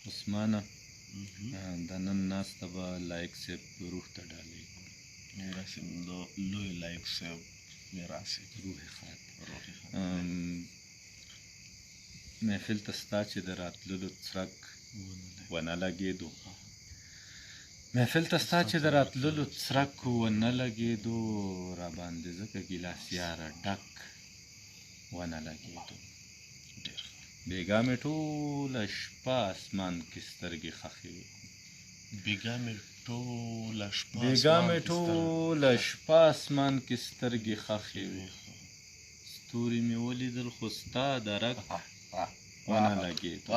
عثمانه د نن ناسته به لایق صاحب روح ته ډالۍ داسې د لوی لایق صاحب میراث روح خات محفل ته ستا چې د راتللو څرک ونه لګېدو محفل ته ستا چې د راتللو څرک ونه لګېدو راباندې ځکه ګیلاس یاره ډک ونه لګېدو بېګا مې ټوله شپه اسمان کې سترګې خښې وې بېګا مې ټوله شپه اسمان کې سترګې خښې وې ستوري مې ولیدل خو ستا درک ونه لګېدو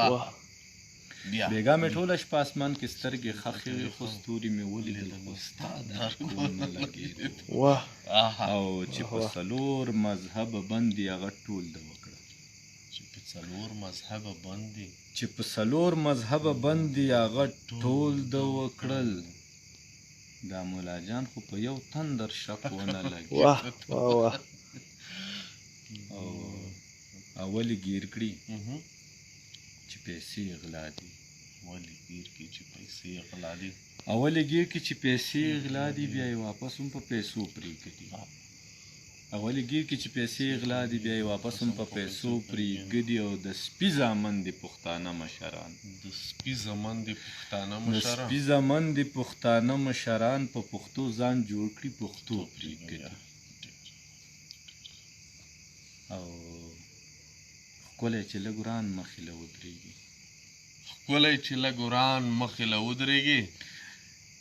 بېګا مې ټوله شپه اسمان کې سترګې خښې وې خو ستوري مې ولیدل خو ستا درک ونه لګېدو او چې په څلور مذهبه بندي هغه ټول د وکړه چې په څلور مذهبه باندې هغه ټول د وکړل دا مولا جان خو په یو تندر شک ونه لګي او اولې ګیر کړي چې پیسې غلا دي اولې ګیر کې چې پیسې غلا دي بیا یې واپس هم په پیسو پرېږدي او د سپي زامن دي پښتانه مشران په پښتو ځان جوړ کړي پښتو پرېږدي او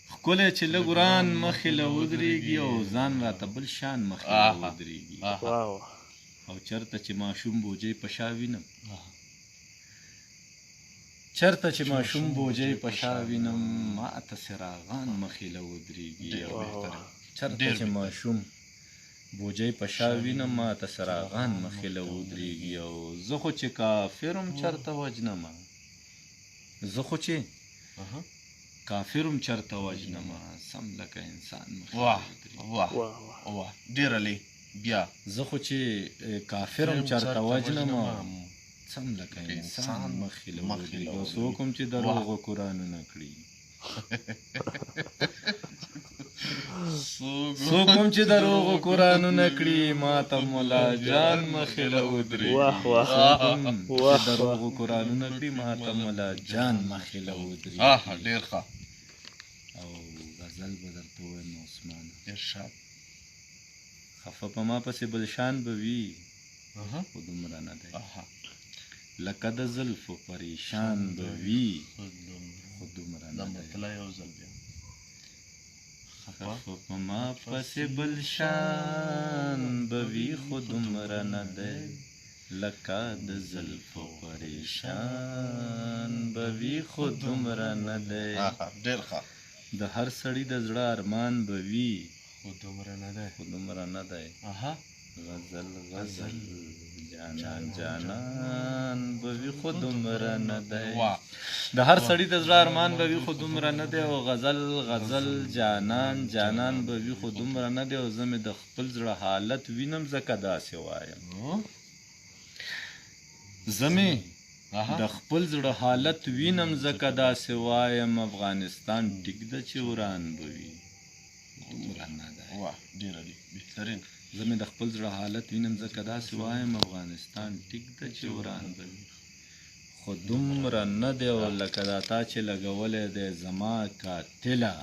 ښکلی چې لږ وران مخې له ودرېږي او ځان راته بل شان مخې له ودرېږي او چرته چې ماشوم بوجۍ په شا وینم ماته څراغان مخې له ودرېږي او زه خو چې کافرم چرته وجنمه سم لکه انسان مخې له ودرېږي زه خو چې کافرم چرته وجنمه سم لکه انسان مخې له ودرېږي او څوک هم چې دروغو قرآنونه کړي ما ته مولا جان مخې له ودرېږي او غزل به درته ووایم عثمانه خفه په ما پسې بل شان به وي خو دومره نه دی لکه د زلفو پریشان به وي خو دومره نه دی خفه په ما پسې بل شان به وي خو دومره نه دی لکه د زلفو پریشان به وي خو دومره نه دی د هر سړي د زړه ارمان به وي خو دومره نه دی غزل جانان به وي خو دومره نه دی د هر سړي د زړه ارمان به وي خو دومره نه دی او غزل جانان به وي خو دومره نه دی او زه مې د خپل زړه حالت وینم ځکه داسې وایم افغانستان ټیک ده چې وران به وي دومره نه دی زه مې د خپل زړه حالت وینم ځکه داسې وایم افغانستان ټیک ده چې وران به وي خو دومره نه دی او لکه دا تا چې لګولی دی زما قاتله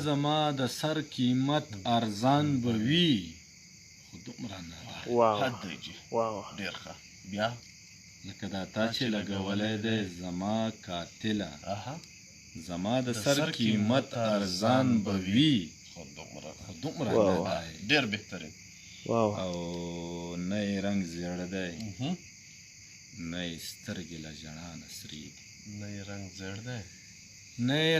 زما د سر قیمت ارزان به وي خو دومره نه دی لکه دا تا چې لګولی دی زما قاتله زما د سر قیمت ارزان به وي خو دومره نه دی او نه یې رنګ زیړه دی نه یې سترګې له ژړا نه سرې دي نه یې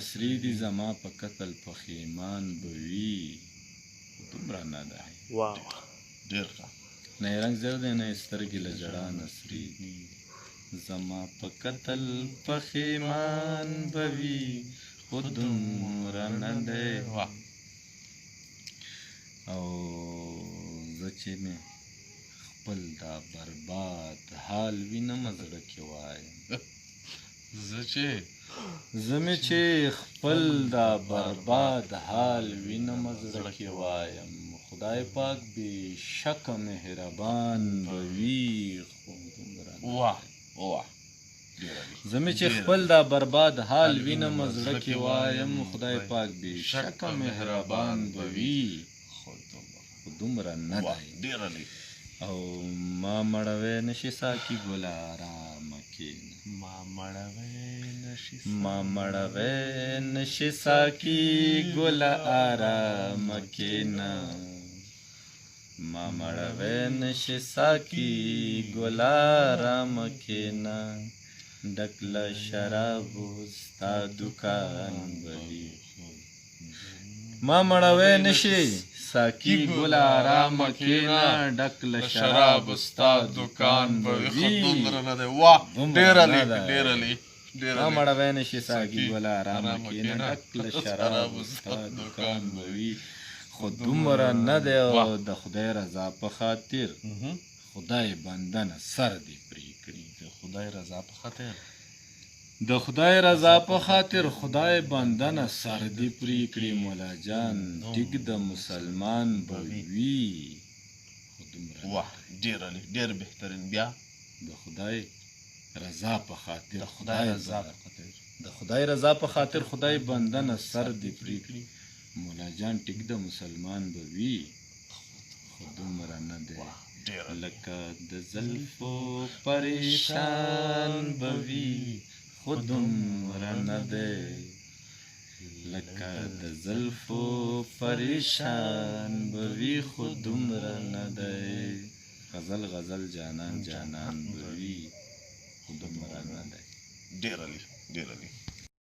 سرې دي زما په قتل پښیمان به وي خو دومره نه دی نه یې رنګ زیړه دی نه یې سترګې له ژړا نه سرې دي زما په قتل پښیمان به وي خو دومره نه دی او زه چې مې خپل دا برباد حال وینم زړه کې وایم زه مې چې خپل دا برباد حال وینم زړه کې وایم خدای پاک بې شکه مهربان به وي زه مې چې خپل دا برباد حال وینم زړه کې وایم خدای پاک بې شکه مهربان به وي خو دومره نه دی او ما مړوی نشي ساقي ګله ارامه کښېنه ما مړوی نشي ساقي ګله ارامه کښېنه ما مړوی نشي ساقي ګله ارامه کښېنه ډک له شرابو ستا دکان به وي ما مړوی نشي ساقي ګل آرامه کښېنه ډک له شرابو ستا دکان به وي ما مړوی نشي ساقي ګل آرامه کښېنه ډک له شرابو ستا دکان به وي خو دومره نه دی او د خدای رضا په خاطر خدای بنده نه سر دې پرې کړي د خدای رضا په خاطر خدای بنده نه سر دې پرې کړي مولا جان ټیک د مسلمان به وي ډېر بهترین بیا د خدای رضا په خاطر د خدای رضا په خاطر خدای بنده نه سر دې پرې کړي مولا جان ټیک د مسلمان به وي خو دومره نه دی لکه د زلفو پریشان به وي خو دومره نه دی لکه د زلفو پریشان به وي خو دومره نه دی غزل جانان به وي خو دومره نه دی ډېر